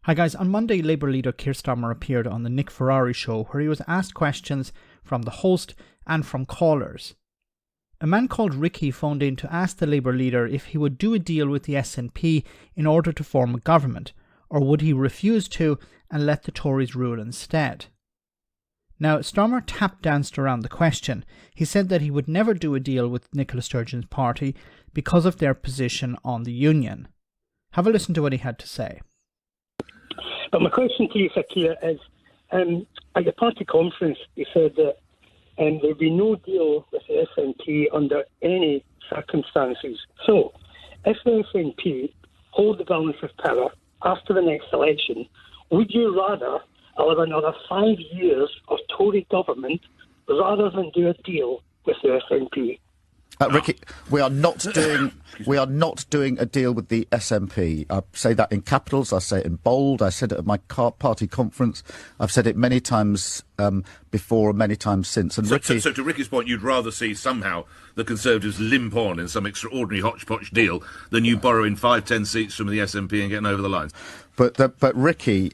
Hi guys, on Monday, Labour leader Keir Starmer appeared on the Nick Ferrari show where he was asked questions from the host and from callers. A man called Ricky phoned in to ask the Labour leader if he would do a deal with the SNP in order to form a government, or would he refuse to and let the Tories rule instead. Now, Starmer tap danced around the question. He said that he would never do a deal with Nicola Sturgeon's party because of their position on the union. Have a listen to what he had to say. But my question to you, Keir, is at your party conference, you said that there would be no deal with the SNP under any circumstances. So, if the SNP hold the balance of power after the next election, would you rather allow another 5 years of Tory government rather than do a deal with the SNP? Ricky, we are not doing a deal with the SNP. I say that in capitals. I say it in bold. I said it at my party conference. I've said it many times before and many times since. And so to Ricky's point, you'd rather see somehow the Conservatives limp on in some extraordinary hodgepodge deal than you borrowing 5-10 seats from the SNP and getting over the lines. But Ricky,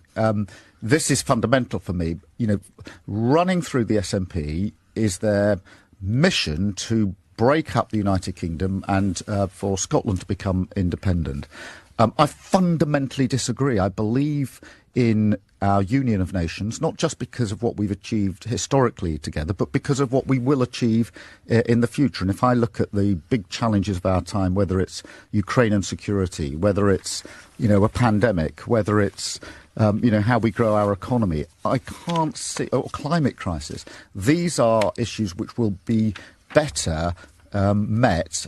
this is fundamental for me. You know, running through the SNP is their mission to break up the United Kingdom and for Scotland to become independent. I fundamentally disagree. I believe in our union of nations, not just because of what we've achieved historically together, but because of what we will achieve in the future. And if I look at the big challenges of our time, whether it's Ukrainian security, whether it's, a pandemic, whether it's how we grow our economy, I can't see, or climate crisis. These are issues which will be better met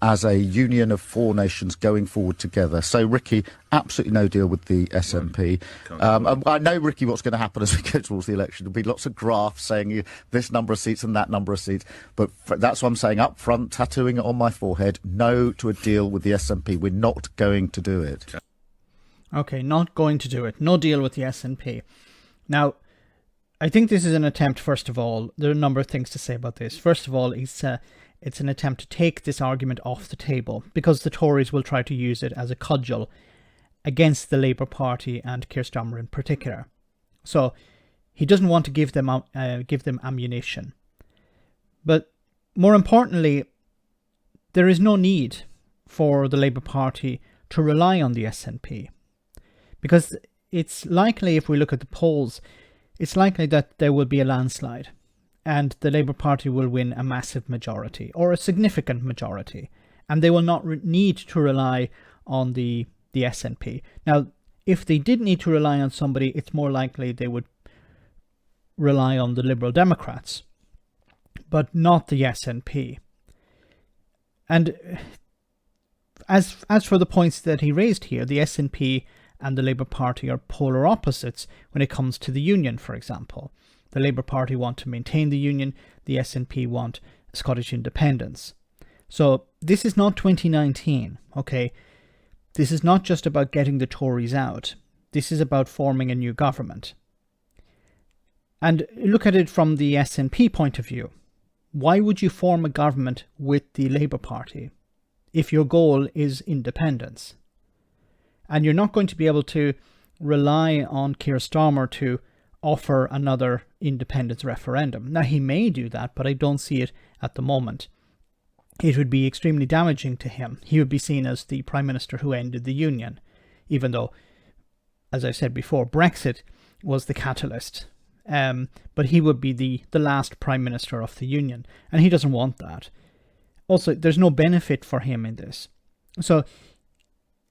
as a union of four nations going forward together. So, Ricky, absolutely no deal with the SNP. I know, Ricky, what's going to happen as we go towards the election. There'll be lots of graphs saying this number of seats and that number of seats. But that's what I'm saying up front, tattooing it on my forehead. No to a deal with the SNP. We're not going to do it. Okay, not going to do it. No deal with the SNP. Now, I think this is an attempt, first of all, there are a number of things to say about this. First of all, it's an attempt to take this argument off the table because the Tories will try to use it as a cudgel against the Labour Party and Keir Starmer in particular. So he doesn't want to give them ammunition. But more importantly, there is no need for the Labour Party to rely on the SNP because it's likely, if we look at the polls, it's likely that there will be a landslide and the Labour Party will win a massive majority or a significant majority, and they will not need to rely on the SNP. Now, if they did need to rely on somebody, it's more likely they would rely on the Liberal Democrats, but not the SNP. And as for the points that he raised here, the SNP and the Labour Party are polar opposites when it comes to the union, for example. The Labour Party want to maintain the union, the SNP want Scottish independence. So this is not 2019, okay? This is not just about getting the Tories out. This is about forming a new government. And look at it from the SNP point of view. Why would you form a government with the Labour Party if your goal is independence? And you're not going to be able to rely on Keir Starmer to offer another independence referendum. Now, he may do that, but I don't see it at the moment. It would be extremely damaging to him. He would be seen as the Prime Minister who ended the Union, even though, as I said before, Brexit was the catalyst. But he would be the last Prime Minister of the Union, and he doesn't want that. Also, there's no benefit for him in this. So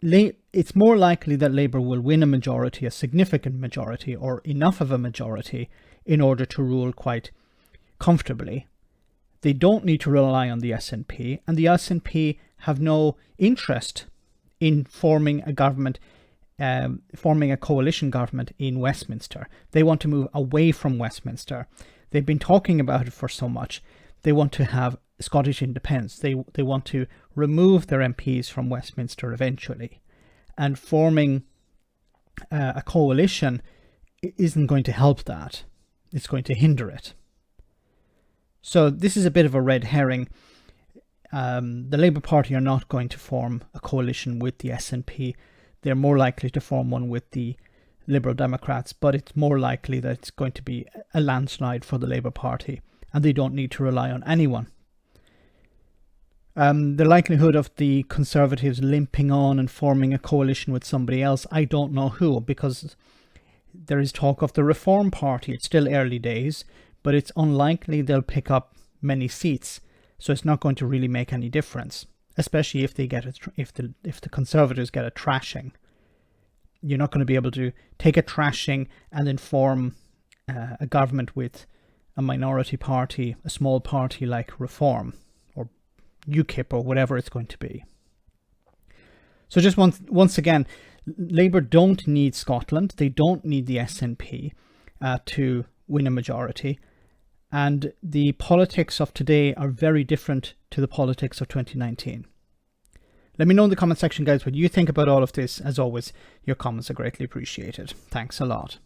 it's more likely that Labour will win a majority, a significant majority, or enough of a majority in order to rule quite comfortably. They don't need to rely on the SNP, and the SNP have no interest in forming a government, forming a coalition government in Westminster. They want to move away from Westminster. They've been talking about it for so much. They want to have Scottish independence. They want to remove their MPs from Westminster eventually. And forming a coalition isn't going to help that. It's going to hinder it. So this is a bit of a red herring. The Labour Party are not going to form a coalition with the SNP. They're more likely to form one with the Liberal Democrats, but it's more likely that it's going to be a landslide for the Labour Party, and they don't need to rely on anyone. The likelihood of the Conservatives limping on and forming a coalition with somebody else, I don't know who, because there is talk of the Reform Party. It's still early days, but it's unlikely they'll pick up many seats, so it's not going to really make any difference, especially if they get if the Conservatives get a trashing. You're not going to be able to take a trashing and then form a government with a minority party, a small party like Reform or UKIP or whatever it's going to be. So just once again, Labour don't need Scotland. They don't need the SNP to win a majority. And the politics of today are very different to the politics of 2019. Let me know in the comment section, guys, what you think about all of this. As always, your comments are greatly appreciated. Thanks a lot.